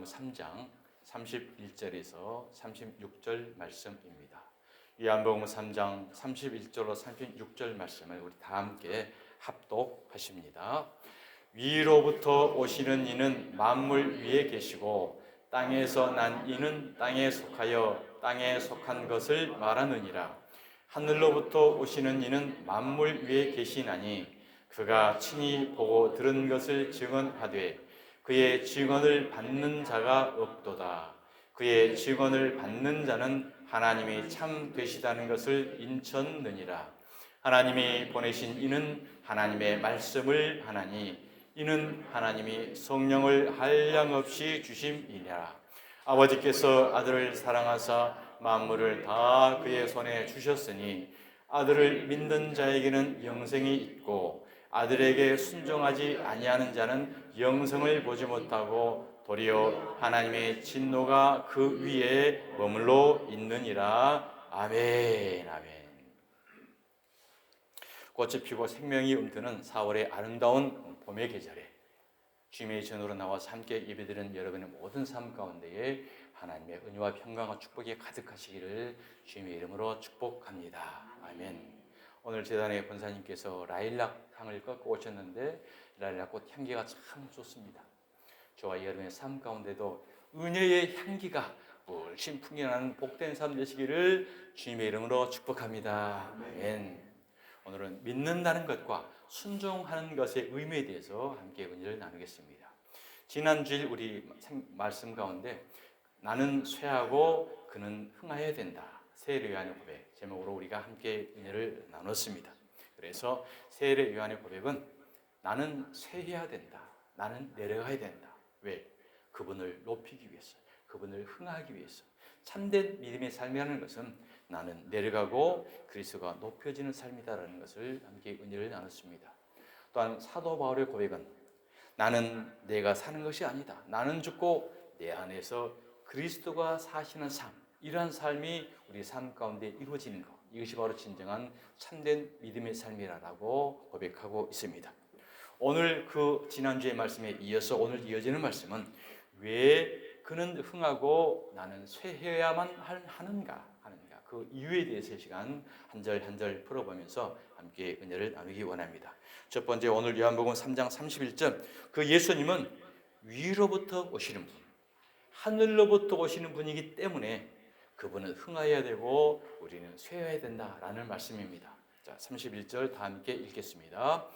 3장 31절에서 36절 말씀입니다. 요한복음 3장 31절로 36절 말씀을 우리 다 함께 합독하십니다. 위로부터 오시는 이는 만물 위에 계시고 땅에서 난 이는 땅에 속하여 땅에 속한 것을 말하느니라. 하늘로부터 오시는 이는 만물 위에 계시나니 그가 친히 보고 들은 것을 증언하되 그의 증언을 받는 자가 없도다. 그의 증언을 받는 자는 하나님이 참 되시다는 것을 인쳤느니라. 하나님이 보내신 이는 하나님의 말씀을 하나니 이는 하나님이 성령을 한량없이 주심이니라. 아버지께서 아들을 사랑하사 만물을 다 그의 손에 주셨으니 아들을 믿는 자에게는 영생이 있고 아들에게 순종하지 아니하는 자는 영생을 보지 못하고 도리어 하나님의 진노가 그 위에 머물러 있느니라. 아멘. 아멘. 꽃이 피고 생명이 움트는 4월의 아름다운 봄의 계절에 주님의 전으로 나와서 함께 예배드리는 여러분의 모든 삶 가운데에 하나님의 은혜와 평강과 축복이 가득하시기를 주님의 이름으로 축복합니다. 아멘. 오늘 제단의 권사님께서 라일락 향을 꺾고 오셨는데 라일락 꽃 향기가 참 좋습니다. 저와 여러분의 삶 가운데도 은혜의 향기가 훨씬 풍겨나는 복된 삶 되시기를 주님의 이름으로 축복합니다. 아멘. 오늘은 믿는다는 것과 순종하는 것의 의미에 대해서 함께 은혜를 나누겠습니다. 지난 주일 우리 말씀 가운데 나는 쇠하고 그는 흥하여야 된다. 세례 요한의 고백 제목으로 우리가 함께 은혜를 나눴습니다. 그래서 세례 요한의 고백은 나는 쇠해야 된다. 나는 내려가야 된다. 왜? 그분을 높이기 위해서, 그분을 흥하기 위해서. 참된 믿음의 삶이라는 것은 나는 내려가고 그리스도가 높여지는 삶이다라는 것을 함께 은혜를 나눴습니다. 또한 사도 바울의 고백은 나는 내가 사는 것이 아니다. 나는 죽고 내 안에서 그리스도가 사시는 삶, 이러한 삶이 우리 삶 가운데 이루어지는 것, 이것이 바로 진정한 참된 믿음의 삶이라고 고백하고 있습니다. 오늘 그 지난주의 말씀에 이어서 오늘 이어지는 말씀은 왜 그는 흥하고 나는 쇠해야만 하는가 그 이유에 대해서 시간 한 절 한 절 풀어보면서 함께 은혜를 나누기 원합니다. 첫 번째 오늘 요한복음 3장 31절 그 예수님은 위로부터 오시는 분, 하늘로부터 오시는 분이기 때문에 그분은 흥하여야 되고 우리는 쇠해야 된다라는 말씀입니다. 자, 31절 다 함께 읽겠습니다.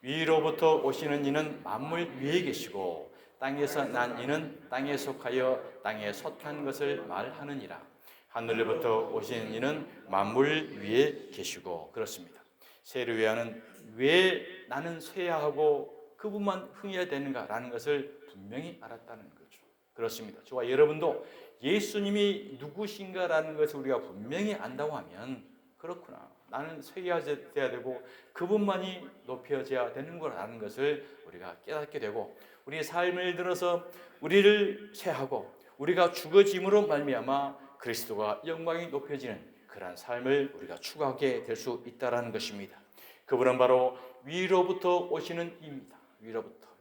위로부터 오시는 이는 만물 위에 계시고 땅에서 난 이는 땅에 속하여 땅에 속한 것을 말하느니라. 하늘로부터 오신 이는 만물 위에 계시고. 그렇습니다. 세례 요한은 왜 나는 쇠야 하고 그분만 흥해야 되는가라는 것을 분명히 알았다는 거죠. 그렇습니다. 저와 여러분도 예수님이 누구신가라는 것을 우리가 분명히 안다고 하면 그렇구나. 나는 쇠해야 되고 그분만이 높여져야 되는 거라는 것을 우리가 깨닫게 되고 우리의 삶을 들어서 우리를 쇠하고 우리가 죽어짐으로 말미암아 그리스도가 영광이 높여지는 그러한 삶을 우리가 추구하게 될 수 있다는 것입니다. 그분은 바로 위로부터 오시는 이입니다.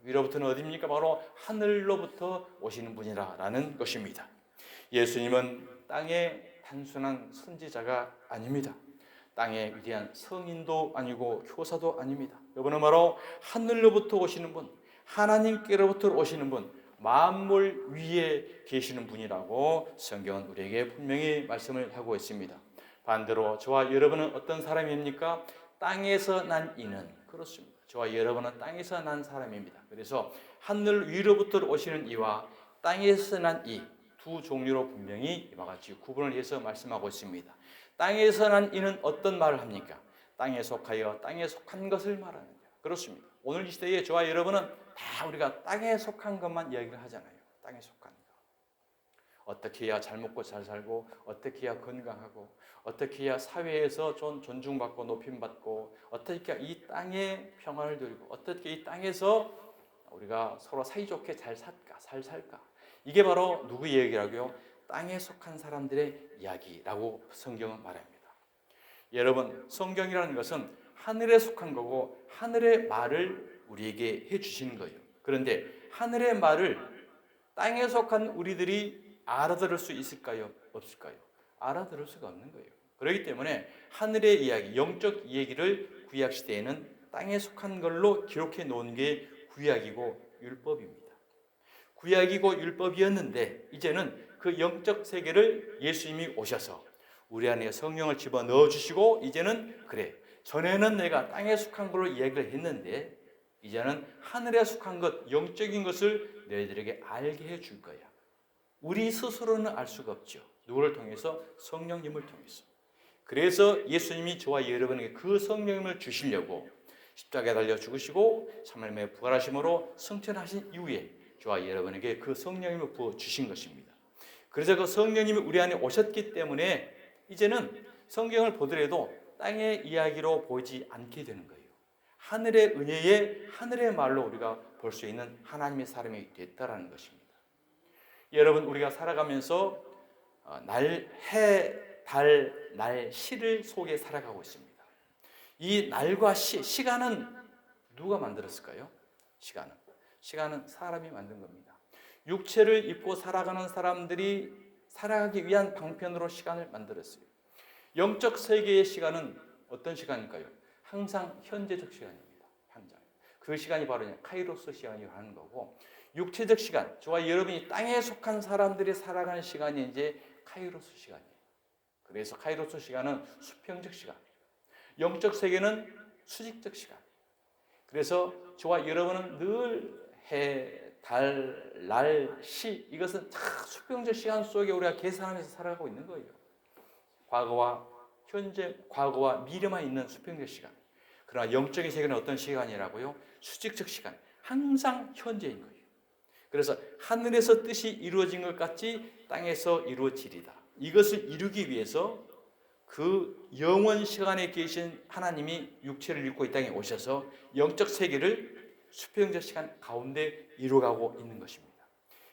위로부터는 어디입니까? 바로 하늘로부터 오시는 분이라는 것입니다. 예수님은 땅의 단순한 선지자가 아닙니다. 땅의 위대한 성인도 아니고 교사도 아닙니다. 그분은 바로 하늘로부터 오시는 분, 하나님께로부터 오시는 분, 만물 위에 계시는 분이라고 성경은 우리에게 분명히 말씀을 하고 있습니다. 반대로 저와 여러분은 어떤 사람입니까? 땅에서 난 이는, 그렇습니다. 저와 여러분은 땅에서 난 사람입니다. 그래서 하늘 위로부터 오시는 이와 땅에서 난 이 두 종류로 분명히 이와 같이 구분을 해서 말씀하고 있습니다. 땅에서 난 이는 어떤 말을 합니까? 땅에 속하여 땅에 속한 것을 말하느냐. 그렇습니다. 오늘 이 시대에 저와 여러분은 다 우리가 땅에 속한 것만 이야기를 하잖아요. 땅에 속한 것. 어떻게 해야 잘 먹고 잘 살고, 어떻게 해야 건강하고, 어떻게 해야 사회에서 좀 존중받고 높임받고, 어떻게 해야 이 땅의 평안을 누리고, 어떻게 이 땅에서 우리가 서로 사이좋게 잘 살까. 이게 바로 누구 이야기라고요? 땅에 속한 사람들의 이야기라고 성경은 말합니다. 여러분, 성경이라는 것은 하늘에 속한 거고 하늘의 말을 우리에게 해주시는 거예요. 그런데 하늘의 말을 땅에 속한 우리들이 알아들을 수 있을까요? 없을까요? 알아들을 수가 없는 거예요. 그렇기 때문에 하늘의 이야기, 영적 이야기를 구약 시대에는 땅에 속한 걸로 기록해 놓은 게 구약이고 율법입니다. 구약이고 율법이었는데 이제는 그 영적 세계를 예수님이 오셔서 우리 안에 성령을 집어넣어 주시고 이제는 그래, 전에는 내가 땅에 속한 걸로 이야기를 했는데 이제는 하늘에 속한 것, 영적인 것을 너희들에게 알게 해줄 거야. 우리 스스로는 알 수가 없죠. 누구를 통해서? 성령님을 통해서. 그래서 예수님이 저와 여러분에게 그 성령님을 주시려고 십자가에 달려 죽으시고 3일 만에 부활하심으로 승천하신 이후에 저와 여러분에게 그 성령님을 부어주신 것입니다. 그래서 그 성령님이 우리 안에 오셨기 때문에 이제는 성경을 보더라도 땅의 이야기로 보이지 않게 되는 거예요. 하늘의 은혜에 하늘의 말로 우리가 볼 수 있는 하나님의 사람이 됐다라는 것입니다. 여러분, 우리가 살아가면서 해, 달, 날, 시를 속에 살아가고 있습니다. 이 날과 시간은 누가 만들었을까요? 시간은 사람이 만든 겁니다. 육체를 입고 살아가는 사람들이 살아가기 위한 방편으로 시간을 만들었어요. 영적 세계의 시간은 어떤 시간일까요? 항상 현재적 시간입니다. 항상. 그 시간이 바로 카이로스 시간이라고 하는 거고, 육체적 시간, 저와 여러분이 땅에 속한 사람들이 살아가는 시간이 이제 카이로스 시간이에요. 그래서 카이로스 시간은 수평적 시간, 영적 세계는 수직적 시간. 그래서 저와 여러분은 늘 해, 달, 날, 시, 이것은 다 수평적 시간 속에 우리가 계산하면서 살아가고 있는 거예요. 과거와 현재, 과거와 미래만 있는 수평적 시간. 그러나 영적인 세계는 어떤 시간이라고요? 수직적 시간. 항상 현재인 거예요. 그래서 하늘에서 뜻이 이루어진 것 같이 땅에서 이루어지리다. 이것을 이루기 위해서 그 영원 시간에 계신 하나님이 육체를 입고 이 땅에 오셔서 영적 세계를 수평적 시간 가운데 이루어가고 있는 것입니다.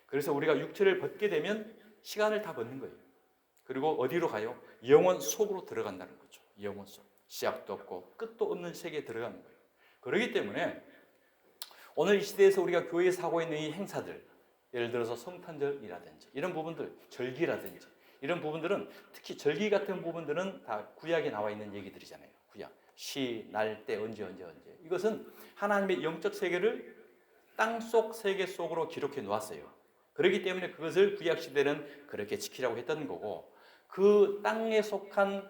그래서 우리가 육체를 벗게 되면 시간을 다 벗는 거예요. 그리고 어디로 가요? 영원 속으로 들어간다는 거죠. 영원 속. 시작도 없고 끝도 없는 세계에 들어가는 거예요. 그렇기 때문에 오늘 이 시대에서 우리가 교회에서 하고 있는 이 행사들, 예를 들어서 성탄절이라든지 이런 부분들, 절기라든지 이런 부분들은, 특히 절기 같은 부분들은 다 구약에 나와 있는 얘기들이잖아요. 구약, 시, 날, 때, 언제. 이것은 하나님의 영적 세계를 땅속 세계 속으로 기록해 놓았어요. 그렇기 때문에 그것을 구약 시대는 그렇게 지키라고 했던 거고, 그 땅에 속한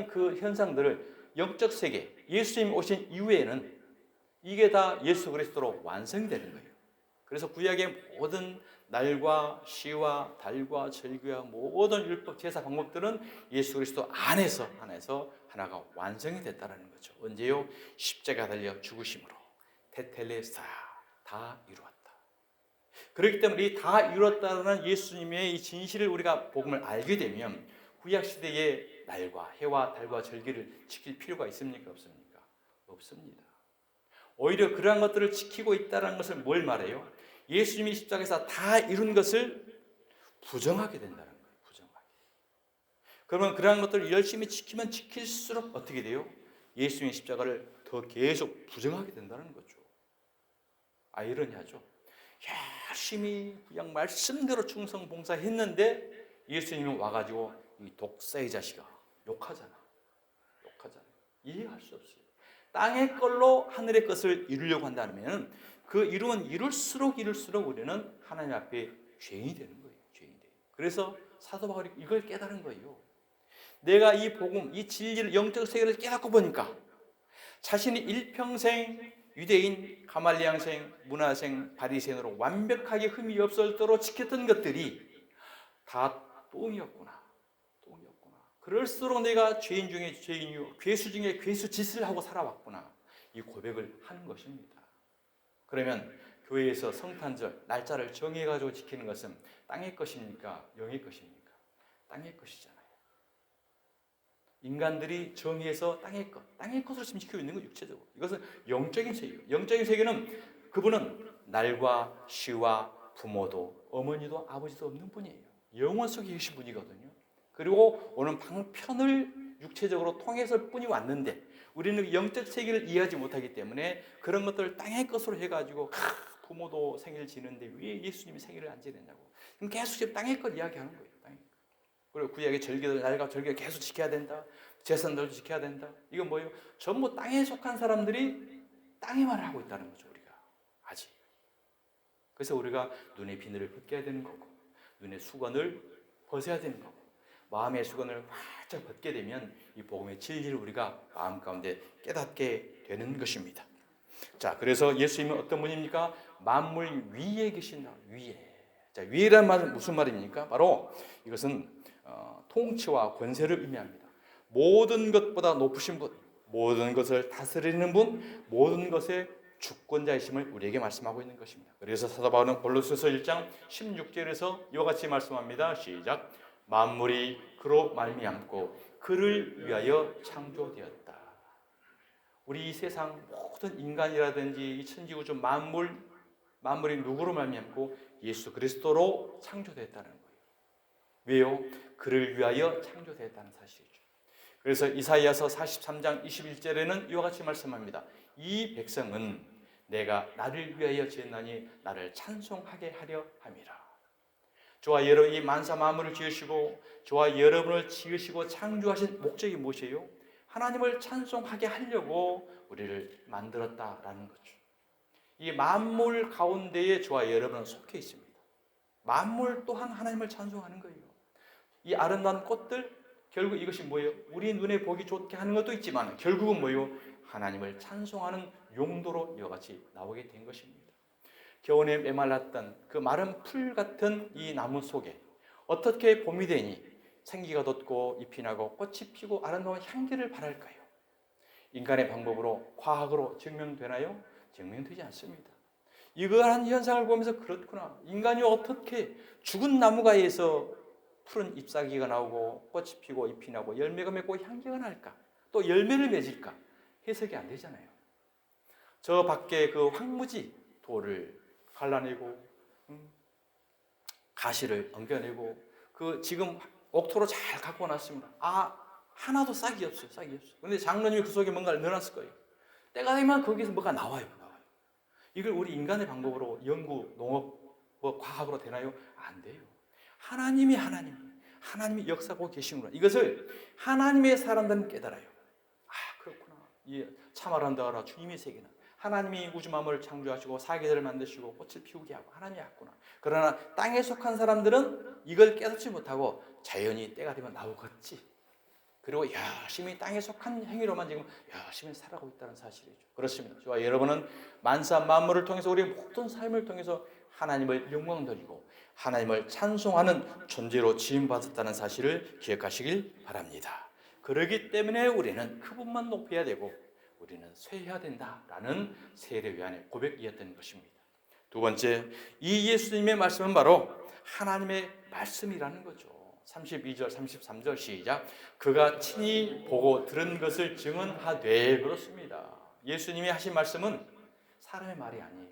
그 현상들을 영적 세계, 예수님이 오신 이후에는 이게 다 예수 그리스도로 완성되는 거예요. 그래서 구약의 모든 날과 시와 달과 절기와 모든 율법 제사 방법들은 예수 그리스도 안에서 하나가 완성이 됐다는 거죠. 언제요? 십자가 달려 죽으심으로 테텔레스타, 다 이루었다. 그렇기 때문에 이 다 이루었다는 예수님의 이 진실을 우리가 복음을 알게 되면 구약 시대의 날과 해와 달과 절기를 지킬 필요가 있습니까? 없습니까? 없습니다. 오히려 그러한 것들을 지키고 있다는 것을 뭘 말해요? 예수님이 십자가에서 다 이룬 것을 부정하게 된다는 거예요. 부정하게. 그러면 그러한 것들을 열심히 지키면 지킬수록 어떻게 돼요? 예수님의 십자가를 더 계속 부정하게 된다는 거죠. 아이러니하죠. 열심히 그냥 말씀대로 충성 봉사했는데 예수님이 와가지고 이 독사의 자식아 욕하잖아. 이해할 수 없어요. 땅의 걸로 하늘의 것을 이루려고 한다면 그 이루면 이룰수록 우리는 하나님 앞에 죄인이 되는 거예요. 그래서 사도 바울이 이걸 깨달은 거예요. 내가 이 복음, 이 진리를, 영적 세계를 깨닫고 보니까 자신이 일평생 유대인, 가말리앙생, 문화생, 바리새인으로 완벽하게 흠이 없을도록 지켰던 것들이 다 똥이었구나. 그럴수록 내가 죄인 중에 죄인이요, 괴수 중에 괴수 짓을 하고 살아왔구나. 이 고백을 하는 것입니다. 그러면 교회에서 성탄절 날짜를 정해가지고 지키는 것은 땅의 것입니까? 영의 것입니까? 땅의 것이잖아요. 인간들이 정의해서 땅의 것으로 지금 지키고 있는 건 육체적으로. 이것은 영적인 세계예요. 영적인 세계는 그분은 날과 시와 부모도 어머니도 아버지도 없는 분이에요. 영원 속에 계신 분이거든요. 그리고 오늘 방편을 육체적으로 통해서 뿐이 왔는데 우리는 영적 세계를 이해하지 못하기 때문에 그런 것들을 땅의 것으로 해가지고 부모도 생일 지는데 왜 예수님이 생일을 안 지냈냐고. 그럼 계속 지금 땅의 것 이야기하는 거예요. 땅의 것. 그리고 구약의 절기들, 날과 절기를 계속 지켜야 된다. 제사들도 지켜야 된다. 이건 뭐예요? 전부 땅에 속한 사람들이 땅의 말을 하고 있다는 거죠. 우리가 아직. 그래서 우리가 눈의 비늘을 벗겨야 되는 거고, 눈의 수건을 벗어야 되는 거고, 마음의 수건을 활짝 벗게 되면 이 복음의 진리를 우리가 마음 가운데 깨닫게 되는 것입니다. 자, 그래서 예수님은 어떤 분입니까? 만물 위에 계신다. 위에. 자, 위에란 말은 무슨 말입니까? 바로 이것은 통치와 권세를 의미합니다. 모든 것보다 높으신 분, 모든 것을 다스리는 분, 모든 것의 주권자이심을 우리에게 말씀하고 있는 것입니다. 그래서 사도 바울은 골로새서 1장 16절에서 이와 같이 말씀합니다. 시작. 만물이 그로 말미암고 그를 위하여 창조되었다. 우리 이 세상 모든 인간이라든지 이 천지우주 만물이 누구로 말미암고 예수 그리스도로 창조되었다는 거예요. 왜요? 그를 위하여 창조되었다는 사실이죠. 그래서 이사야서 43장 21절에는 이와 같이 말씀합니다. 이 백성은 내가 나를 위하여 지었나니 나를 찬송하게 하려 함이라. 저와 여러분이 만사 만물을 지으시고 저와 여러분을 지으시고 창조하신 목적이 무엇이에요? 하나님을 찬송하게 하려고 우리를 만들었다라는 거죠. 이 만물 가운데에 저와 여러분은 속해 있습니다. 만물 또한 하나님을 찬송하는 거예요. 이 아름다운 꽃들, 결국 이것이 뭐예요? 우리 눈에 보기 좋게 하는 것도 있지만 결국은 뭐예요? 하나님을 찬송하는 용도로 이와 같이 나오게 된 것입니다. 겨울에 메말랐던 그 마른 풀 같은 이 나무 속에 어떻게 봄이 되니 생기가 돋고 잎이 나고 꽃이 피고 아름다운 향기를 발할까요? 인간의 방법으로, 과학으로 증명되나요? 증명되지 않습니다. 이러한 현상을 보면서 그렇구나. 인간이 어떻게 죽은 나무가에서 푸른 잎사귀가 나오고 꽃이 피고 잎이 나고 열매가 맺고 향기가 날까? 또 열매를 맺을까? 해석이 안 되잖아요. 저 밖에 그 황무지 돌을 갈라내고 가시를 엉겨내고 그 지금 옥토로 잘 갖고 놨습니다. 하나도 싹이 없어요. 싹이 없어요. 그런데 장로님이 그 속에 뭔가를 넣어놨을 거예요. 때가 되면 거기서 뭐가 나와요. 이걸 우리 인간의 방법으로 연구, 농업, 과학으로 되나요? 안 돼요. 하나님이 역사하고 계시는구나. 이것을 하나님의 사람들은 깨달아요. 그렇구나. 참아란다 하라 주님의 세계는 하나님이 우주 만물을 창조하시고 사계절을 만드시고 꽃을 피우게 하고 하나님이 왔구나. 그러나 땅에 속한 사람들은 이걸 깨닫지 못하고 자연히 때가 되면 나오겠지. 그리고 열심히 땅에 속한 행위로만 지금 열심히 살아가고 있다는 사실이죠. 그렇습니다. 저와 여러분은 만사 만물을 통해서 우리의 모든 삶을 통해서 하나님을 영광 돌리고 하나님을 찬송하는 존재로 지음받았다는 사실을 기억하시길 바랍니다. 그렇기 때문에 우리는 그분만 높여야 되고 우리는 쇠해야 된다라는 세례요한의 고백이었던 것입니다. 두 번째, 이 예수님의 말씀은 바로 하나님의 말씀이라는 거죠. 32절, 33절 시작. 그가 친히 보고 들은 것을 증언하되. 그렇습니다. 예수님이 하신 말씀은 사람의 말이 아니에요.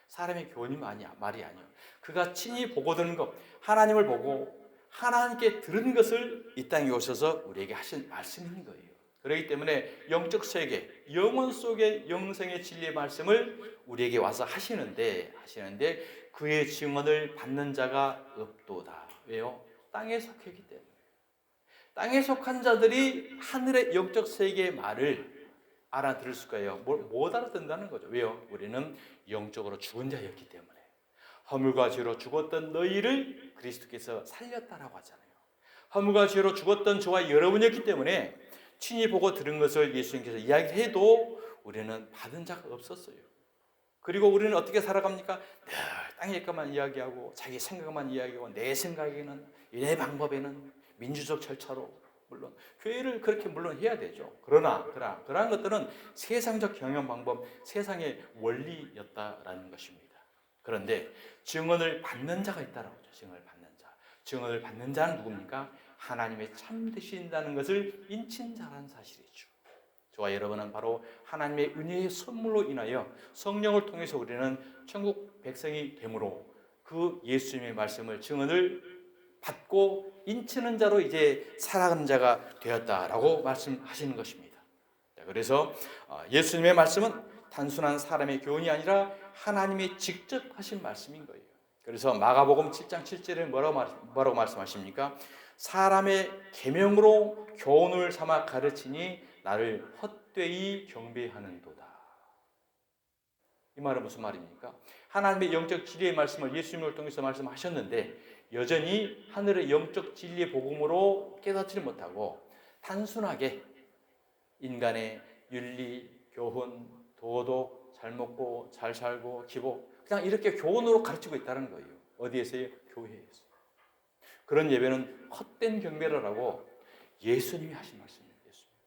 사람의 교훈이 말이 아니에요. 그가 친히 보고 들은 것, 하나님을 보고 하나님께 들은 것을 이 땅에 오셔서 우리에게 하신 말씀인 거예요. 그렇기 때문에 영적 세계, 영혼 속의 영생의 진리의 말씀을 우리에게 와서 하시는데 그의 증언을 받는 자가 없도다. 왜요? 땅에 속했기 때문에. 땅에 속한 자들이 하늘의 영적 세계의 말을 알아들을 수가 있어요. 못 알아듣는다는 거죠. 왜요? 우리는 영적으로 죽은 자였기 때문에. 허물과 죄로 죽었던 너희를 그리스도께서 살렸다라고 하잖아요. 허물과 죄로 죽었던 저와 여러분이었기 때문에 친히 보고 들은 것을 예수님께서 이야기해도 우리는 받은 자가 없었어요. 그리고 우리는 어떻게 살아갑니까? 늘 땅의 것만 이야기하고 자기 생각만 이야기하고 내 생각에는 내 방법에는 민주적 절차로 물론 교회를 그렇게 물론 해야 되죠. 그러나 그러한 것들은 세상적 경영 방법, 세상의 원리였다라는 것입니다. 그런데 증언을 받는 자가 있다라고 하죠. 증언을 받는 자는 누굽니까? 하나님의 참 되신다는 것을 인친 자라는 사실이죠. 저와 여러분은 바로 하나님의 은혜의 선물로 인하여 성령을 통해서 우리는 천국 백성이 되므로 그 예수님의 말씀을 증언을 받고 인치는 자로 이제 살아가는 자가 되었다라고 말씀하시는 것입니다. 그래서 예수님의 말씀은 단순한 사람의 교훈이 아니라 하나님이 직접 하신 말씀인 거예요. 그래서 마가복음 7장 7절에 뭐라고 말씀하십니까? 사람의 계명으로 교훈을 삼아 가르치니 나를 헛되이 경배하는도다. 이 말은 무슨 말입니까? 하나님의 영적 진리의 말씀을 예수님을 통해서 말씀하셨는데 여전히 하늘의 영적 진리의 복음으로 깨닫지를 못하고 단순하게 인간의 윤리, 교훈, 도덕, 잘 먹고 잘 살고 기복 그냥 이렇게 교훈으로 가르치고 있다는 거예요. 어디에서요? 교회에서. 그런 예배는 헛된 경배라고 예수님이 하신 말씀이에요.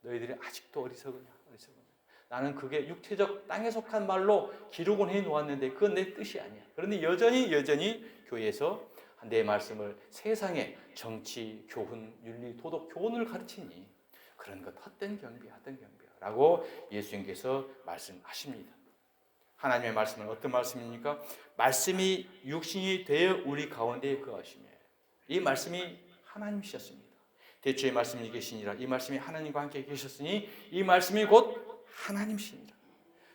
너희들이 아직도 어리석으냐. 나는 그게 육체적 땅에 속한 말로 기록은 해놓았는데 그건 내 뜻이 아니야. 그런데 여전히 교회에서 내 말씀을 세상에 정치, 교훈, 윤리, 도덕, 교훈을 가르치니 그런 것 헛된 경배라고 예수님께서 말씀하십니다. 하나님의 말씀은 어떤 말씀입니까? 말씀이 육신이 되어 우리 가운데 거하시며 이 말씀이 하나님이셨습니다. 대초의 말씀이 계시니라 이 말씀이 하나님과 함께 계셨으니 이 말씀이 곧 하나님이시니라.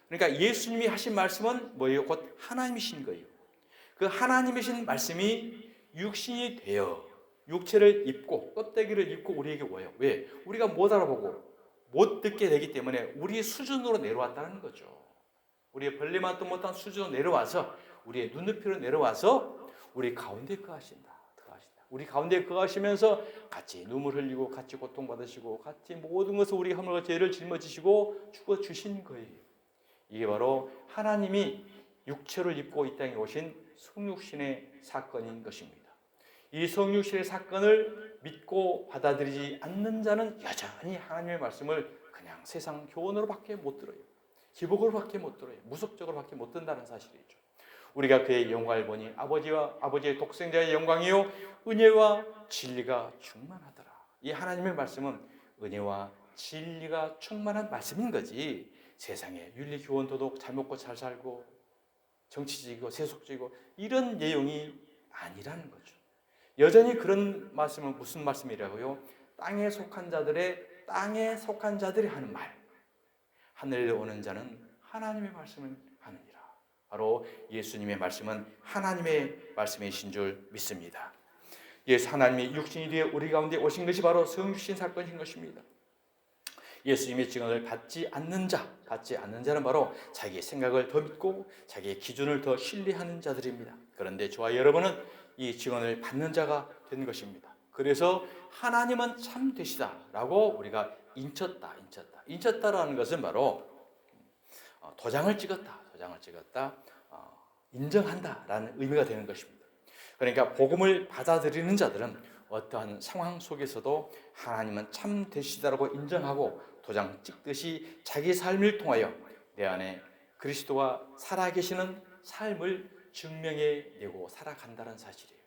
그러니까 예수님이 하신 말씀은 뭐예요? 곧 하나님이신 거예요. 그 하나님이신 말씀이 육신이 되어 육체를 입고 껍데기를 입고 우리에게 와요. 왜? 우리가 못 알아보고 못 듣게 되기 때문에 우리의 수준으로 내려왔다는 거죠. 우리의 벌레만도 못한 수준으로 내려와서 우리의 눈높이로 내려와서 우리 가운데 거하신다. 우리 가운데 거하시면서 같이 눈물 흘리고 같이 고통받으시고 같이 모든 것을 우리 하물과 죄를 짊어지시고 죽어주신 거예요. 이게 바로 하나님이 육체를 입고 이 땅에 오신 성육신의 사건인 것입니다. 이 성육신의 사건을 믿고 받아들이지 않는 자는 여전히 하나님의 말씀을 그냥 세상 교훈으로밖에 못 들어요. 기복으로밖에 못 들어요. 무속적으로밖에 못 듣는다는 사실이죠. 우리가 그의 영광을 보니 아버지의 독생자의 영광이요 은혜와 진리가 충만하더라. 이 하나님의 말씀은 은혜와 진리가 충만한 말씀인 거지 세상에 윤리, 교훈, 도덕, 잘 먹고 잘 살고 정치적이고 세속적이고 이런 내용이 아니라는 거죠. 여전히 그런 말씀은 무슨 말씀이라고요? 땅에 속한 자들이 하는 말. 하늘에 오는 자는 하나님의 말씀을 하느니라. 바로 예수님의 말씀은 하나님의 말씀이신 줄 믿습니다. 예수 하나님이 육신이 되어 우리 가운데 오신 것이 바로 성육신 사건인 것입니다. 예수님의 증언을 받지 않는 자는 바로 자기의 생각을 더 믿고 자기의 기준을 더 신뢰하는 자들입니다. 그런데 저와 여러분은 이 증언을 받는 자가 된 것입니다. 그래서 하나님은 참 되시다라고 우리가 인쳤다라는 것은 바로 도장을 찍었다, 인정한다라는 의미가 되는 것입니다. 그러니까 복음을 받아들이는 자들은 어떠한 상황 속에서도 하나님은 참 되시다라고 인정하고 도장 찍듯이 자기 삶을 통하여 내 안에 그리스도가 살아계시는 삶을 증명해내고 살아간다는 사실이에요.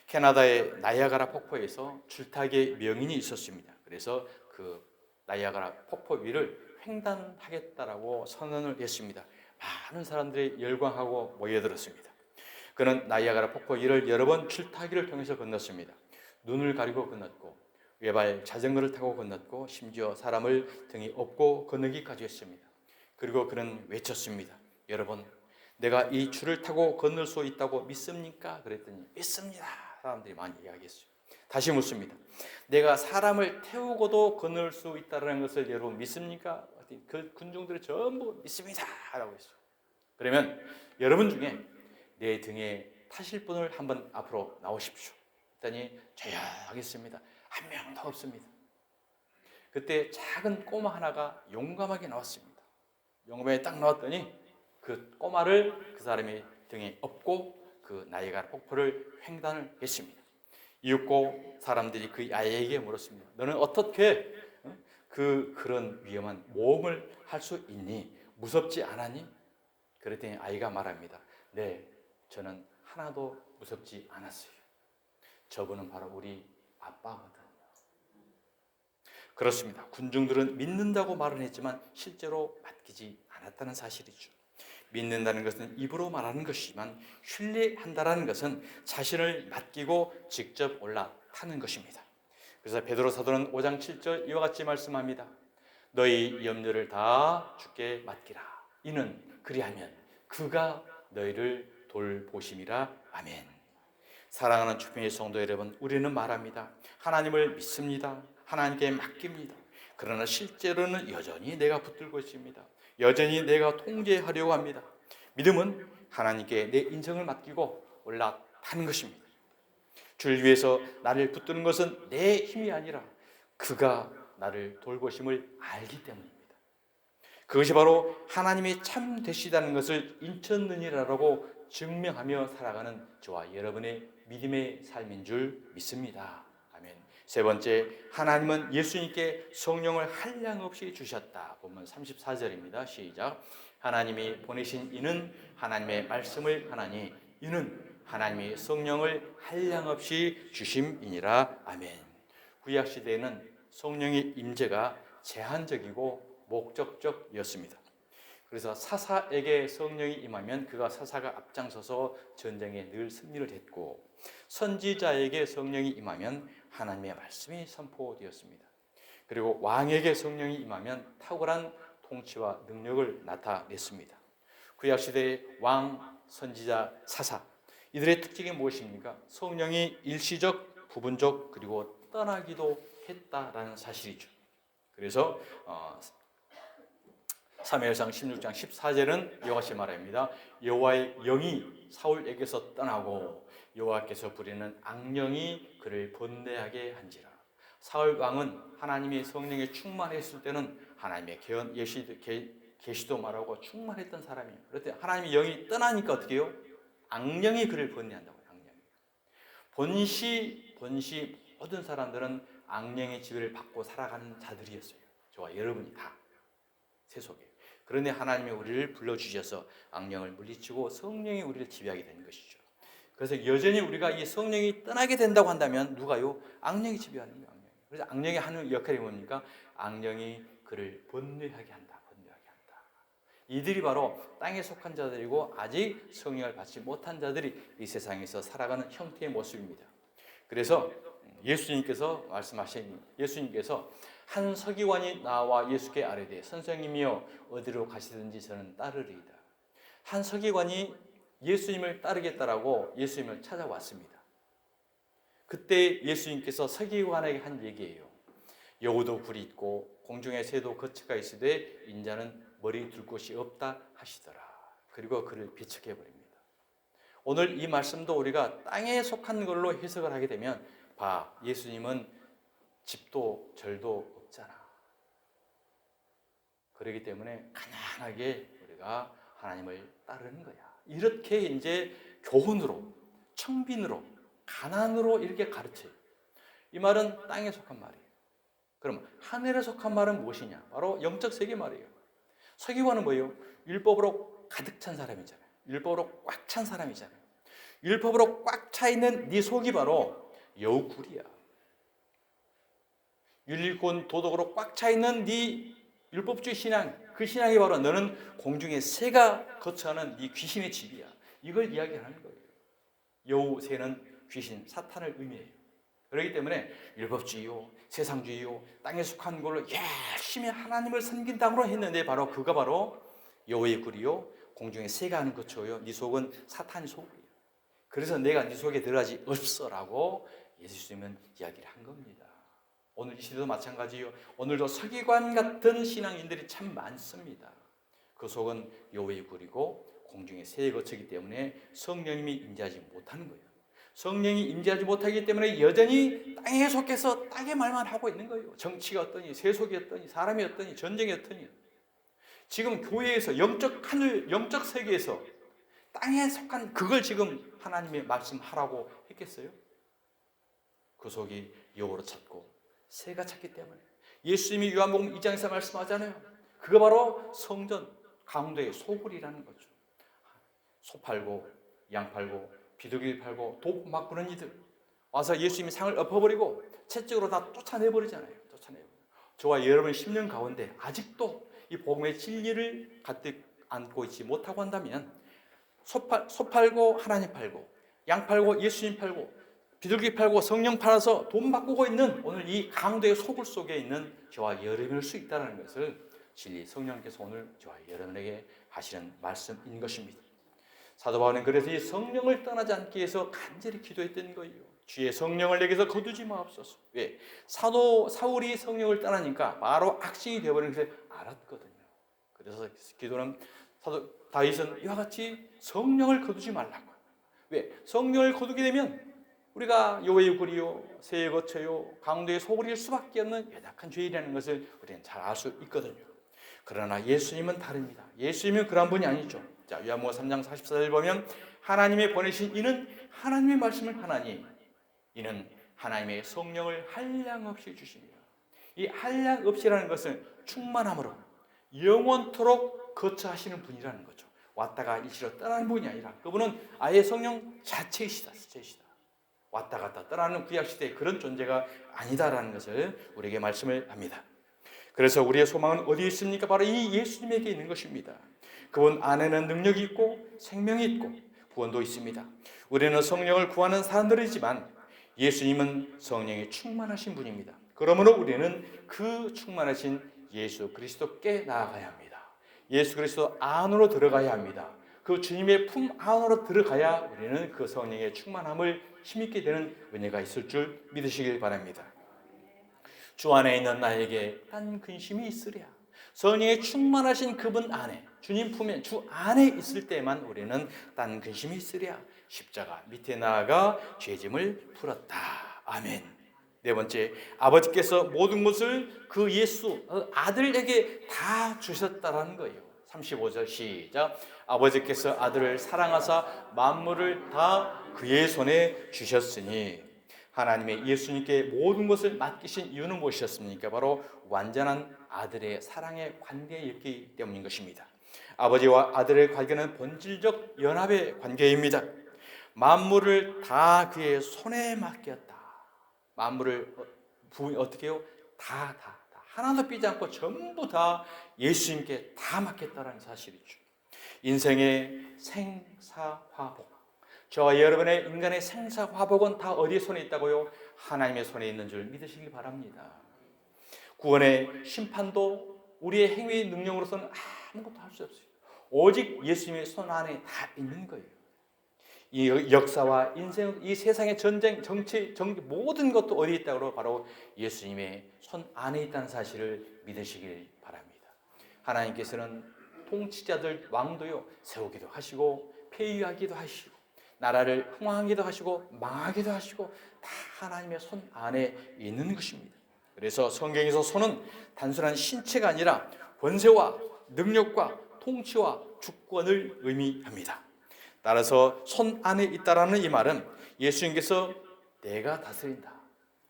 캐나다의 나이아가라 폭포에서 줄타기의 명인이 있었습니다. 그래서 그 나이아가라 폭포 위를 횡단하겠다라고 선언을 했습니다. 많은 사람들이 열광하고 모여들었습니다. 그는 나이아가라 폭포 위를 여러 번 줄타기를 통해서 건넜습니다. 눈을 가리고 건넜고 외발 자전거를 타고 건넜고 심지어 사람을 등에 업고 건너기까지 했습니다. 그리고 그는 외쳤습니다. 여러분, 내가 이 줄을 타고 건널 수 있다고 믿습니까? 그랬더니 믿습니다. 사람들이 많이 이야기했어요. 다시 묻습니다. 내가 사람을 태우고도 건널 수 있다는 것을 여러분 믿습니까? 그 군중들이 전부 믿습니다. 라고 했어요. 그러면 여러분 중에 내 등에 타실 분을 한번 앞으로 나오십시오. 했더니 조용했습니다. 한 명도 없습니다. 그때 작은 꼬마 하나가 용감하게 나왔습니다. 용감하게 딱 나왔더니 그 꼬마를 그 사람의 등에 업고 그 나이아가라 폭포를 횡단을 했습니다. 이윽고 사람들이 그 아이에게 물었습니다. 너는 어떻게 그런 위험한 모험을 할 수 있니? 무섭지 않았니? 그랬더니 아이가 말합니다. 네, 저는 하나도 무섭지 않았어요. 저분은 바로 우리 아빠거든요. 그렇습니다. 군중들은 믿는다고 말은 했지만 실제로 맡기지 않았다는 사실이죠. 믿는다는 것은 입으로 말하는 것이지만 신뢰한다는 것은 자신을 맡기고 직접 올라타는 것입니다. 그래서 베드로 사도는 5장 7절 이와 같이 말씀합니다. 너희 염려를 다 주께 맡기라. 이는 그리하면 그가 너희를 돌보심이라. 아멘. 사랑하는 주평의 성도 여러분, 우리는 말합니다. 하나님을 믿습니다. 하나님께 맡깁니다. 그러나 실제로는 여전히 내가 붙들고 있습니다. 여전히 내가 통제하려고 합니다. 믿음은 하나님께 내 인생을 맡기고 올라타는 것입니다. 주를 위해서 나를 붙드는 것은 내 힘이 아니라 그가 나를 돌보심을 알기 때문입니다. 그것이 바로 하나님이 참 되시다는 것을 인천느니라라고 증명하며 살아가는 저와 여러분의 믿음의 삶인 줄 믿습니다. 아멘. 세 번째, 하나님은 예수님께 성령을 한량없이 주셨다. 본문 34절입니다. 시작. 하나님이 보내신 이는 하나님의 말씀을 하나니 이는 하나님이 성령을 한량없이 주심이니라. 아멘. 구약시대에는 성령의 임재가 제한적이고 목적적이었습니다. 그래서 사사에게 성령이 임하면 그가 사사가 앞장서서 전쟁에 늘 승리를 했고, 선지자에게 성령이 임하면 하나님의 말씀이 선포되었습니다. 그리고 왕에게 성령이 임하면 탁월한 통치와 능력을 나타냈습니다. 구약시대의 왕, 선지자, 사사, 이들의 특징이 무엇입니까? 성령이 일시적, 부분적, 그리고 떠나기도 했다라는 사실이죠. 그래서 사무엘상 16장 14절은 이와 같이 말합니다. 여호와의 영이 사울에게서 떠나고 여호와께서 부리는 악령이 그를 번뇌하게 한지라. 사울 왕은 하나님의 성령에 충만했을 때는 하나님의 계시도 말하고 충만했던 사람이에요. 그런데 하나님의 영이 떠나니까 어떻게 해요? 악령이 그를 번뇌한다고요. 악령이. 본시 모든 사람들은 악령의 지배를 받고 살아가는 자들이었어요. 저와 여러분이 다 세속에. 그런데 하나님이 우리를 불러주셔서 악령을 물리치고 성령이 우리를 지배하게 되는 것이죠. 그래서 여전히 우리가 이 성령이 떠나게 된다고 한다면 누가요? 악령이 지배하는 거예요. 악령이. 그래서 악령이 하는 역할이 뭡니까? 악령이 그를 번뇌하게 한다. 번뇌하게 한다. 이들이 바로 땅에 속한 자들이고 아직 성령을 받지 못한 자들이 이 세상에서 살아가는 형태의 모습입니다. 그래서 예수님께서 한 서기관이 나와 예수께 아뢰되 선생님이여 어디로 가시든지 저는 따르리이다. 한 서기관이 예수님을 따르겠다라고 예수님을 찾아왔습니다. 그때 예수님께서 서기관에게 한 얘기예요. 여우도 굴이 있고 공중의 새도 거처가 있으되 인자는 머리 둘 곳이 없다 하시더라. 그리고 그를 비척해 버립니다. 오늘 이 말씀도 우리가 땅에 속한 걸로 해석을 하게 되면 예수님은 집도 절도 없잖아. 그렇기 때문에 가난하게 우리가 하나님을 따르는 거야. 이렇게 이제 교훈으로, 청빈으로, 가난으로 이렇게 가르쳐요. 이 말은 땅에 속한 말이에요. 그럼 하늘에 속한 말은 무엇이냐? 바로 영적 세계 말이에요. 서기관은 뭐예요? 율법으로 가득 찬 사람이잖아요. 율법으로 꽉 찬 사람이잖아요. 율법으로 꽉 차 있는 네 속이 바로 여우굴이야. 윤리권 도덕으로 꽉 차 있는 네 율법주의 신앙, 그 신앙이 바로 너는 공중에 새가 거처하는 네 귀신의 집이야. 이걸 이야기하는 거예요. 여우, 새는 귀신, 사탄을 의미해요. 그렇기 때문에 율법주의요, 세상주의요, 땅에 속한 걸로 열심히 하나님을 섬긴다고 했는데 그가 바로 여우의 굴이요, 공중에 새가 하는 거처요. 네 속은 사탄의 속이에요. 그래서 내가 네 속에 들어가지 없어라고 예수님은 이야기를 한 겁니다. 오늘 이 시대도 마찬가지예요. 오늘도 서기관 같은 신앙인들이 참 많습니다. 그 속은 여호와의 굴이고 공중에 새에 거치기 때문에 성령님이 임재하지 못하는 거예요. 성령이 임재하지 못하기 때문에 여전히 땅에 속해서 땅의 말만 하고 있는 거예요. 정치가 어떠니, 세속이 어떠니, 사람이 어떠니, 전쟁이 어떠니. 지금 교회에서 영적 하늘, 영적 세계에서 땅에 속한 그걸 지금 하나님의 말씀하라고 했겠어요? 그 속이 여호로 찾고 새가 찾기 때문에 예수님이 요한복음 2장에서 말씀하잖아요. 그거 바로 성전 가운데의 소굴이라는 거죠. 소 팔고 양 팔고 비둘기 팔고 독 막 부는 이들 와서 예수님이 상을 엎어버리고 채찍으로 다 쫓아내버리잖아요. 저와 여러분 10년 가운데 아직도 이 복음의 진리를 가득 안고 있지 못하고 한다면 소 팔고 하나님 팔고 양 팔고 예수님 팔고 비둘기 팔고 성령 팔아서 돈 바꾸고 있는 오늘 이 강도의 소굴 속에 있는 저와 여러분일 수 있다는 것을 진리 성령께서 오늘 저와 여러분에게 하시는 말씀인 것입니다. 사도 바울은 그래서 이 성령을 떠나지 않기 위해서 간절히 기도했던 거예요. 주의 성령을 내게서 거두지 마옵소서. 왜? 사울이 성령을 떠나니까 바로 악신이 되어버리는 것을 알았거든요. 그래서 기도는 사도 다윗은 이와 같이 성령을 거두지 말라고. 왜? 성령을 거두게 되면 우리가 여호와의 구리요 새에 거쳐요 강도의 소굴일 수밖에 없는 연약한 죄인이라는 것을 우리는 잘 알 수 있거든요. 그러나 예수님은 다릅니다. 예수님은 그런 분이 아니죠. 자, 요한복음 3장 44절 보면 하나님의 보내신 이는 하나님의 말씀을 하나니 이는 하나님의 성령을 한량없이 주십니다. 이 한량없이라는 것은 충만함으로 영원토록 거처하시는 분이라는 거죠. 왔다가 일시로 떠나는 분이 아니라 그분은 아예 성령 자체이시다. 왔다 갔다 떠나는 구약시대의 그런 존재가 아니다라는 것을 우리에게 말씀을 합니다. 그래서 우리의 소망은 어디에 있습니까? 바로 이 예수님에게 있는 것입니다. 그분 안에는 능력이 있고 생명이 있고 구원도 있습니다. 우리는 성령을 구하는 사람들이지만 예수님은 성령이 충만하신 분입니다. 그러므로 우리는 그 충만하신 예수 그리스도께 나아가야 합니다. 예수 그리스도 안으로 들어가야 합니다. 그 주님의 품 안으로 들어가야 우리는 그 성령의 충만함을 힘있게 되는 은혜가 있을 줄 믿으시길 바랍니다. 주 안에 있는 나에게 딴 근심이 있으랴. 성령의 충만하신 그분 안에 주님 품에 주 안에 있을 때만 우리는 딴 근심이 있으랴. 십자가 밑에 나아가 죄짐을 풀었다. 아멘. 네 번째, 아버지께서 모든 것을 그 예수 아들에게 다 주셨다라는 거예요. 35절 시작. 아버지께서 아들을 사랑하사 만물을 다 그의 손에 주셨으니 하나님의 예수님께 모든 것을 맡기신 이유는 무엇이었습니까? 바로 완전한 아들의 사랑의 관계에 있기 때문인 것입니다. 아버지와 아들의 관계는 본질적 연합의 관계입니다. 만물을 다 그의 손에 맡겼다. 만물을 어떻게 해요? 다 하나도 삐지 않고 전부 다 예수님께 다 맡겼다는 사실이죠. 인생의 생사화복, 저와 여러분의 인간의 생사화복은 다 어디에 손에 있다고요? 하나님의 손에 있는 줄 믿으시기 바랍니다. 구원의 심판도 우리의 행위의 능력으로서는 아무것도 할 수 없어요. 오직 예수님의 손 안에 다 있는 거예요. 이 역사와 인생, 이 세상의 전쟁, 정치, 모든 것도 어디에 있다고? 바로 예수님의 손 안에 있다는 사실을 믿으시길 바랍니다. 하나님께서는 통치자들, 왕도요 세우기도 하시고 폐위하기도 하시고 나라를 흥왕하기도 하시고 망하기도 하시고 다 하나님의 손 안에 있는 것입니다. 그래서 성경에서 손은 단순한 신체가 아니라 권세와 능력과 통치와 주권을 의미합니다. 따라서 손 안에 있다라는 이 말은 예수님께서 내가 다스린다,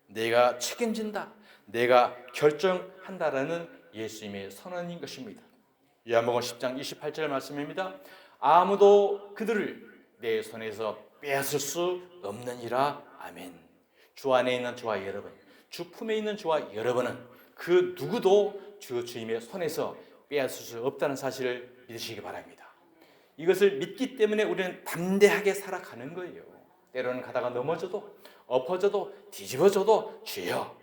내가 책임진다, 내가 결정한다라는 예수님의 선언인 것입니다. 요한복음 10장 28절 말씀입니다. 아무도 그들을 내 손에서 빼앗을 수 없느니라. 아멘. 주 안에 있는 저와 여러분, 주 품에 있는 저와 여러분은 그 누구도 주님의 손에서 빼앗을 수 없다는 사실을 믿으시기 바랍니다. 이것을 믿기 때문에 우리는 담대하게 살아가는 거예요. 때로는 가다가 넘어져도 엎어져도 뒤집어져도 주여,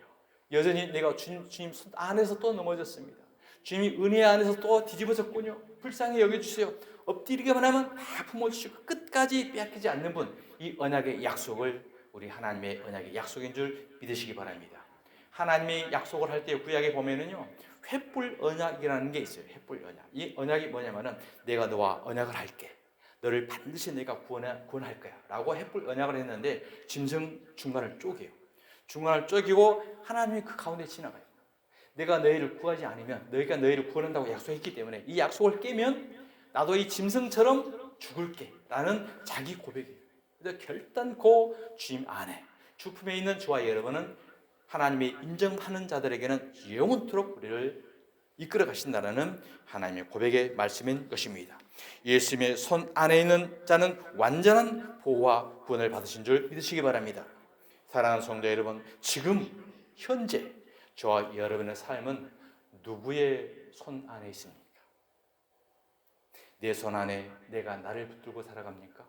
여전히 내가 주님 손 안에서 또 넘어졌습니다. 주님이 은혜 안에서 또 뒤집어졌군요. 불쌍히 여겨주세요. 엎드리기만 하면 다 품어주시고 끝까지 빼앗기지 않는 분, 이 언약의 약속을 우리 하나님의 언약의 약속인 줄 믿으시기 바랍니다. 하나님의 약속을 할 때 구약에 보면은요 횃불 언약이라는 게 있어요. 횃불 언약. 이 언약이 뭐냐면은 내가 너와 언약을 할게. 너를 반드시 내가 구원할 거야. 라고 횃불 언약을 했는데 짐승 중간을 쪼개요. 중간을 쪼개고 하나님이 그 가운데 지나가요. 내가 너희를 구하지 않으면 너희가 너희를 구원한다고 약속했기 때문에 이 약속을 깨면 나도 이 짐승처럼 죽을게 라는 자기 고백이에요. 그래서 결단코 주님 안에 주 품에 있는 저와 여러분은 하나님이 인정하는 자들에게는 영원토록 우리를 이끌어 가신다는 하나님의 고백의 말씀인 것입니다. 예수님의 손 안에 있는 자는 완전한 보호와 구원을 받으신 줄 믿으시기 바랍니다. 사랑하는 성도 여러분, 지금 현재 저와 여러분의 삶은 누구의 손 안에 있습니까? 내 손 안에 내가 나를 붙들고 살아갑니까?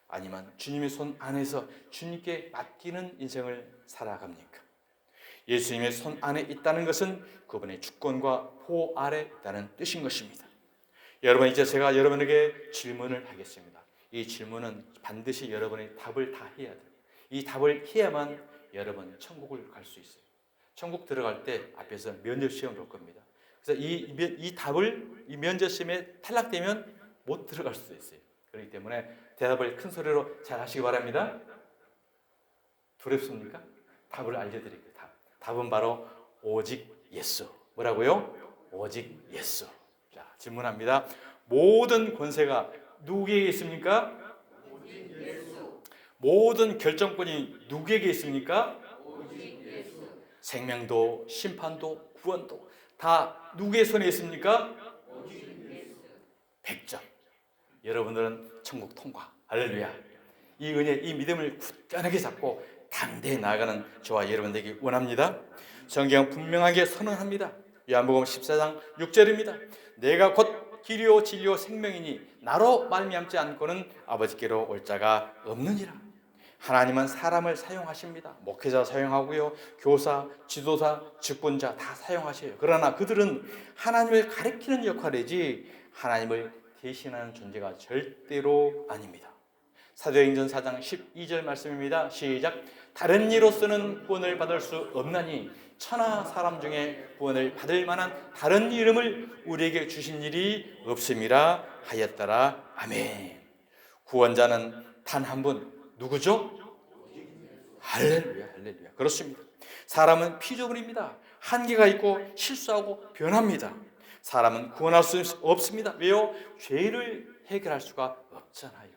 아니면 주님의 손 안에서 주님께 맡기는 인생을 살아갑니까? 예수님의 손 안에 있다는 것은 그분의 주권과 보호 아래 있다는 뜻인 것입니다. 여러분, 이제 제가 여러분에게 질문을 하겠습니다. 이 질문은 반드시 여러분의 답을 다 해야 돼요. 이 답을 해야만 여러분 천국을 갈 수 있어요. 천국 들어갈 때 앞에서 면접시험을 볼 겁니다. 그래서 이 답을 이 면접시험에 탈락되면 못 들어갈 수도 있어요. 그렇기 때문에 대답을 큰 소리로 잘 하시기 바랍니다. 두렵습니까? 답을 알려드릴게요. 답은 바로 오직 예수. 뭐라고요? 오직 예수. 자, 질문합니다. 모든 권세가 누구에게 있습니까? 오직 예수. 모든 결정권이 누구에게 있습니까? 오직 예수. 생명도 심판도 구원도 다 누구의 손에 있습니까? 오직 예수. 100점. 여러분들은 천국 통과. 할렐루야. 이 은혜, 이 믿음을 굳건하게 잡고 당대에 나아가는 저와 여러분들에게 원합니다. 성경 분명하게 선언합니다. 요한복음 14장 6절입니다. 내가 곧 길이요 진리요 생명이니 나로 말미암지 않고는 아버지께로 올 자가 없느니라. 하나님은 사람을 사용하십니다. 목회자 사용하고요, 교사, 지도사, 직분자 다 사용하셔요. 그러나 그들은 하나님을 가리키는 역할이지 하나님을 대신하는 존재가 절대로 아닙니다. 사도행전 4장 12절 말씀입니다. 시작. 다른 이로서는 구원을 받을 수 없나니 천하 사람 중에 구원을 받을 만한 다른 이름을 우리에게 주신 일이 없음이라 하였더라. 아멘. 구원자는 단 한 분, 누구죠? 할렐루야, 할렐루야. 그렇습니다. 사람은 피조물입니다. 한계가 있고 실수하고 변합니다. 사람은 구원할 수 없습니다. 왜요? 죄를 해결할 수가 없잖아요.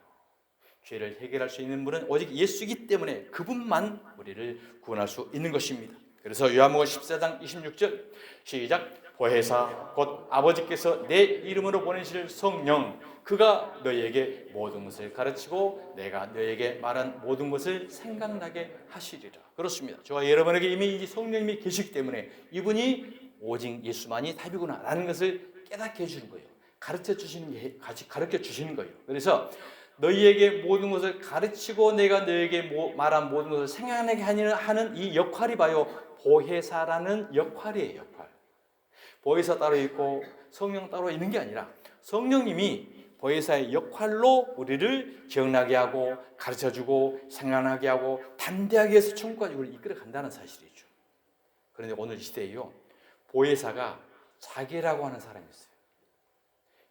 죄를 해결할 수 있는 분은 오직 예수이기 때문에 그분만 우리를 구원할 수 있는 것입니다. 그래서 요한복음 14장 26절 시작. 보혜사 곧 아버지께서 내 이름으로 보내실 성령 그가 너희에게 모든 것을 가르치고 내가 너희에게 말한 모든 것을 생각나게 하시리라. 그렇습니다. 저와 여러분에게 이미 이 성령님이 계시기 때문에 이분이 오직 예수만이 답이구나 라는 것을 깨닫게 해주는 거예요. 가르쳐 주시는 거예요. 그래서 너희에게 모든 것을 가르치고 내가 너희에게 말한 모든 것을 생각나게 하는 이 역할이 봐요. 보혜사라는 역할이에요. 역할. 보혜사 따로 있고 성령 따로 있는 게 아니라 성령님이 보혜사의 역할로 우리를 기억나게 하고 가르쳐주고 생각나게 하고 담대하게 해서 천국까지 우리를 이끌어 간다는 사실이죠. 그런데 오늘 이 시대에요, 보혜사가 자기라고 하는 사람이 있어요.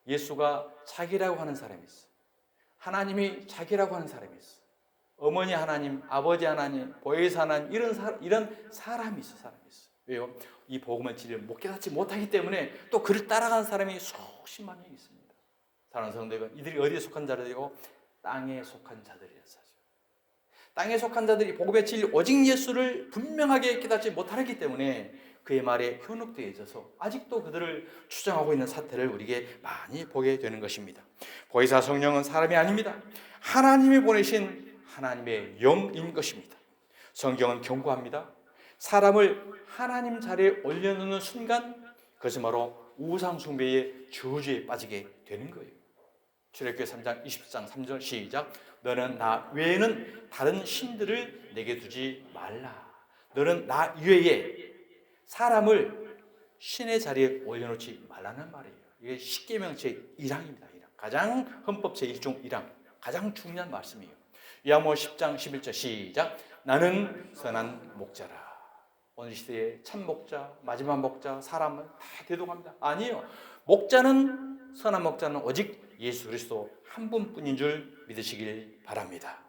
예수가 자기라고 하는 사람이 있어요. 하나님이 자기라고 하는 사람이 있어요. 어머니 하나님, 아버지 하나님, 보혜사 하나님 이런 사람이 있어요. 왜요? 이 복음의 진리를 못 깨닫지 못하기 때문에 또 그를 따라가는 사람이 수십만 명이 있습니다. 사랑하는 성도 여러분, 이들이 어디에 속한 자들이고 땅에 속한 자들이었어요. 땅에 속한 자들이 복음의 진리 오직 예수를 분명하게 깨닫지 못하기 때문에 그의 말에 현혹되어 있어서 아직도 그들을 추정하고 있는 사태를 우리에게 많이 보게 되는 것입니다. 보혜사 성령은 사람이 아닙니다. 하나님이 보내신 하나님의 영인 것입니다. 성경은 경고합니다. 사람을 하나님 자리에 올려놓는 순간 그것은 바로 우상숭배의 저주에 빠지게 되는 거예요. 출애굽기 3장 20장 3절 시작. 너는 나 외에는 다른 신들을 내게 두지 말라. 너는 나 외에 사람을 신의 자리에 올려놓지 말라는 말이에요. 이게 십계명 제1항입니다. 가장 헌법 제1종 1항 가장 중요한 말씀이에요. 요한복음 10장 11절 시작. 나는 선한 목자라. 오늘 시대에 참 목자, 마지막 목자, 사람은 다 대동합니다. 아니에요. 선한 목자는 오직 예수 그리스도 한 분뿐인 줄 믿으시길 바랍니다.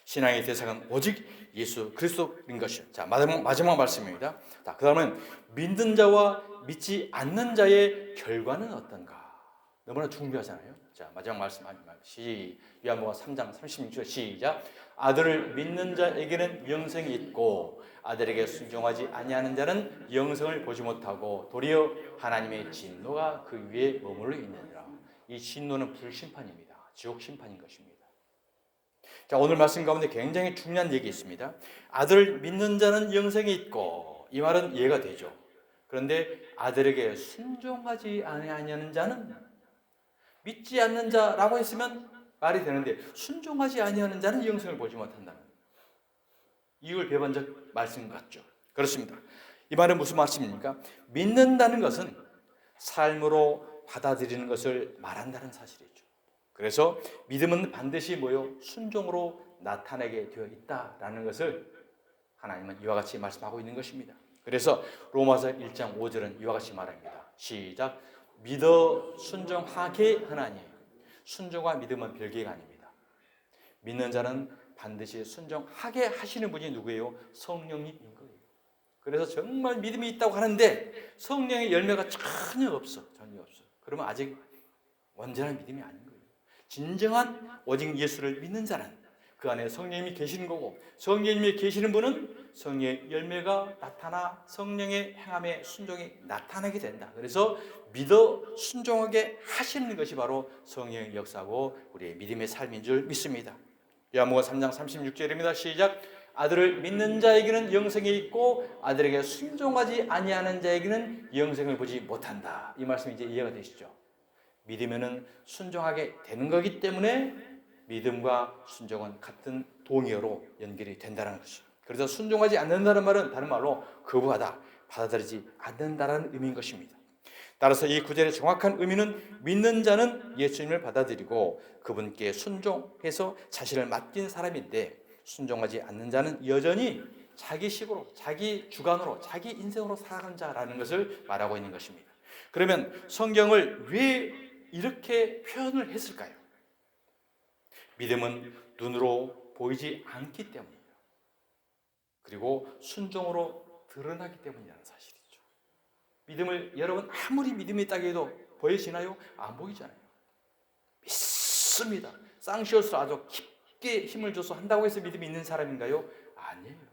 신앙의 대상은 오직 예수 그리스도인 것이요. 자, 마지막 말씀입니다. 자, 그다음은 믿는 자와 믿지 않는 자의 결과는 어떤가? 너무나 중요하잖아요. 자, 마지막 말씀 요한복음 3장 36절 시작. 아들을 믿는 자에게는 영생이 있고 아들에게 순종하지 아니하는 자는 영생을 보지 못하고 도리어 하나님의 진노가 그 위에 머물러 있느니라. 이 진노는 불심판입니다. 지옥 심판인 것입니다. 자, 오늘 말씀 가운데 굉장히 중요한 얘기 있습니다. 아들을 믿는 자는 영생이 있고, 이 말은 이해가 되죠. 그런데 아들에게 순종하지 아니하는 자는, 믿지 않는 자라고 했으면 말이 되는데 순종하지 아니하는 자는 영생을 보지 못한다는 이걸 배반적 말씀 같죠. 그렇습니다. 이 말은 무슨 말씀입니까? 믿는다는 것은 삶으로 받아들이는 것을 말한다는 사실이죠. 그래서 믿음은 반드시 순종으로 나타내게 되어 있다라는 것을 하나님은 이와 같이 말씀하고 있는 것입니다. 그래서 로마서 1장 5절은 이와 같이 말합니다. 시작. 믿어 순종하게 하나니. 순종과 믿음은 별개가 아닙니다. 믿는 자는 반드시 순종하게 하시는 분이 누구예요? 성령님인 거예요. 그래서 정말 믿음이 있다고 하는데 성령의 열매가 전혀 없어. 그러면 아직 완전한 믿음이 아닌 거예요. 진정한 오직 예수를 믿는 자는 그 안에 성령님이 계시는 거고, 성령님이 계시는 분은 성령의 열매가 나타나 성령의 행함의 순종이 나타나게 된다. 그래서 믿어 순종하게 하시는 것이 바로 성령의 역사고 우리의 믿음의 삶인 줄 믿습니다. 요한복음 3장 36절입니다. 시작. 아들을 믿는 자에게는 영생이 있고 아들에게 순종하지 아니하는 자에게는 영생을 보지 못한다. 이 말씀이 이제 이해가 되시죠? 믿으면은 순종하게 되는 거기 때문에 믿음과 순종은 같은 동의어로 연결이 된다는 것이죠. 그래서 순종하지 않는다는 말은 다른 말로 거부하다, 받아들이지 않는다는 의미인 것입니다. 따라서 이 구절의 정확한 의미는 믿는 자는 예수님을 받아들이고 그분께 순종해서 자신을 맡긴 사람인데, 순종하지 않는 자는 여전히 자기식으로, 자기 주관으로, 자기 인생으로 살아가는 자라는 것을 말하고 있는 것입니다. 그러면 성경을 왜 이렇게 표현을 했을까요? 믿음은 눈으로 보이지 않기 때문이에요. 그리고 순종으로 드러나기 때문이라는 사실이죠. 믿음을 여러분 아무리 믿음이 있다고 해도 보여지나요? 안 보이잖아요. 믿습니다. 쌍시옷으로 아주 깊게 힘을 줘서 한다고 해서 믿음이 있는 사람인가요? 아니에요.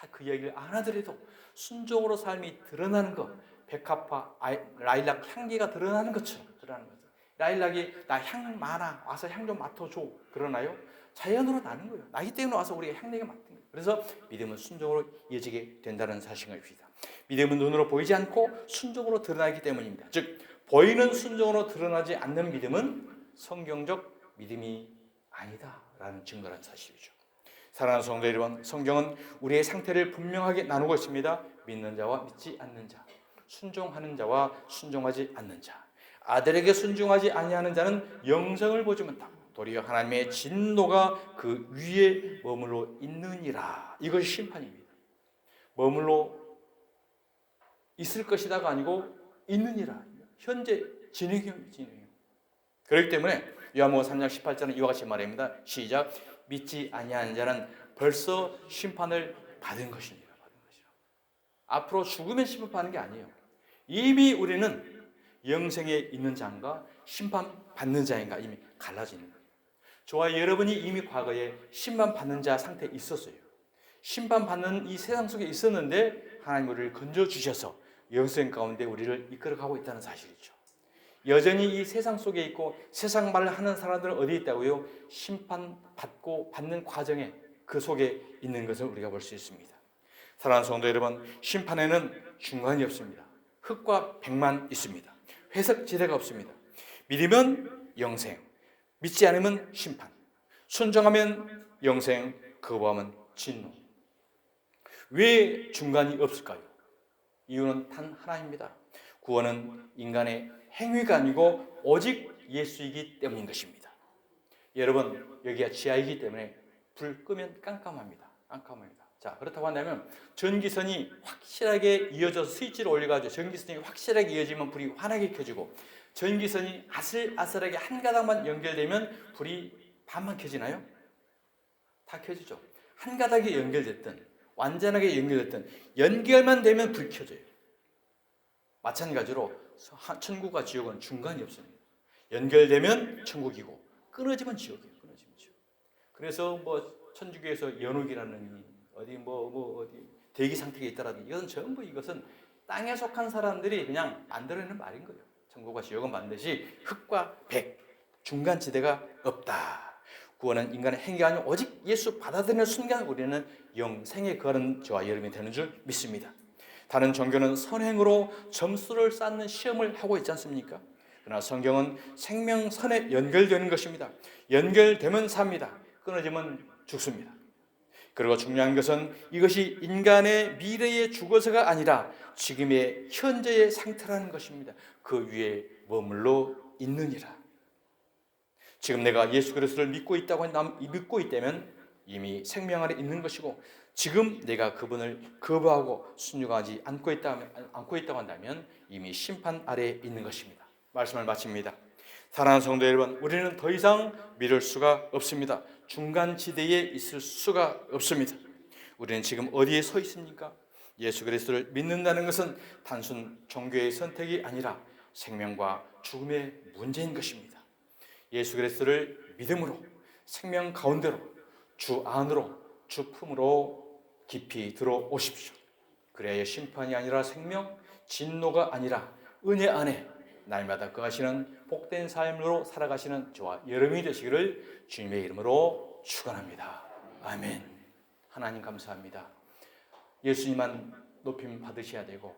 그 이야기를 안 하더라도 순종으로 삶이 드러나는 것, 백합화, 라일락 향기가 드러나는 것처럼 드러나는 거죠. 라일락이 나 향 많아, 와서 향 좀 맡아줘. 그러나요? 자연으로 나는 거예요. 나기 때문에 와서 우리가 향내게 맡은 거예요. 그래서 믿음은 순종으로 이어지게 된다는 사실입니다. 믿음은 눈으로 보이지 않고 순종으로 드러나기 때문입니다. 즉 보이는 순종으로 드러나지 않는 믿음은 성경적 믿음이 아니다라는 증거란 사실이죠. 사랑하는 성도 여러분, 성경은 우리의 상태를 분명하게 나누고 있습니다. 믿는 자와 믿지 않는 자, 순종하는 자와 순종하지 않는 자. 아들에게 순종하지 아니하는 자는 영생을 보지 못하고 도리어 하나님의 진노가 그 위에 머물러 있느니라. 이것이 심판입니다. 머물러 있을 것이다가 아니고 있느니라. 현재 진행형이에요. 그렇기 때문에 요한복음 3장 18절은 이와 같이 말합니다. 시작. 믿지 아니하는 자는 벌써 심판을 받은 것입니다. 앞으로 죽으면 심판받는 게 아니에요. 이미 우리는 영생에 있는 자인가 심판받는 자인가 이미 갈라지는 거예요. 저와 여러분이 이미 과거에 심판받는 자 상태에 있었어요. 심판받는 이 세상 속에 있었는데 하나님 우리를 건져주셔서 영생 가운데 우리를 이끌어가고 있다는 사실이죠. 여전히 이 세상 속에 있고 세상 말을 하는 사람들은 어디에 있다고요? 심판받고 받는 과정에 그 속에 있는 것을 우리가 볼 수 있습니다. 사랑하는 성도 여러분, 심판에는 중간이 없습니다. 흑과 백만 있습니다. 회색 지대가 없습니다. 믿으면 영생, 믿지 않으면 심판, 순종하면 영생, 거부하면 진노. 왜 중간이 없을까요? 이유는 단 하나입니다. 구원은 인간의 행위가 아니고 오직 예수이기 때문인 것입니다. 여러분, 여기가 지하이기 때문에 불 끄면 깜깜합니다. 자, 그렇다고 한다면 전기선이 확실하게 이어져서 스위치를 올려가지고 전기선이 확실하게 이어지면 불이 환하게 켜지고, 전기선이 아슬아슬하게 한 가닥만 연결되면 불이 반만 켜지나요? 다 켜지죠. 한 가닥이 연결됐든 완전하게 연결됐든 연결만 되면 불이 켜져요. 마찬가지로 천국과 지옥은 중간이 없습니다. 연결되면 천국이고 끊어지면 지옥이에요. 그래서 천주교에서 연옥이라는 어디 대기 상태에 있다라든지 이것은 전부 이것은 땅에 속한 사람들이 그냥 만들어내는 말인 거예요. 천국과 지옥은 반드시 흑과 백, 중간 지대가 없다. 구원은 인간의 행위가 아니고 오직 예수 받아들이는 순간 우리는 영생에 거하는 저와 여러분이 되는 줄 믿습니다. 다른 종교는 선행으로 점수를 쌓는 시험을 하고 있지 않습니까? 그러나 성경은 생명선에 연결되는 것입니다. 연결되면 삽니다. 끊어지면 죽습니다. 그리고 중요한 것은 이것이 인간의 미래의 죽어서가 아니라 지금의 현재의 상태라는 것입니다. 그 위에 머물러 있느니라. 지금 내가 예수 그리스도를 믿고 있다면 이미 생명 안에 있는 것이고, 지금 내가 그분을 거부하고 순종하지 않고 있다고 한다면 이미 심판 아래에 있는 것입니다. 말씀을 마칩니다. 사랑하는 성도 여러분, 우리는 더 이상 미룰 수가 없습니다. 중간 지대에 있을 수가 없습니다. 우리는 지금 어디에 서 있습니까? 예수 그리스도를 믿는다는 것은 단순 종교의 선택이 아니라 생명과 죽음의 문제인 것입니다. 예수 그리스도를 믿음으로 생명 가운데로 주 안으로 주 품으로 깊이 들어오십시오. 그래야 심판이 아니라 생명, 진노가 아니라 은혜 안에 날마다 거하시는 복된 삶으로 살아가시는 저와 여러분이 되시기를 주님의 이름으로 축원합니다. 아멘. 하나님 감사합니다. 예수님만 높임 받으셔야 되고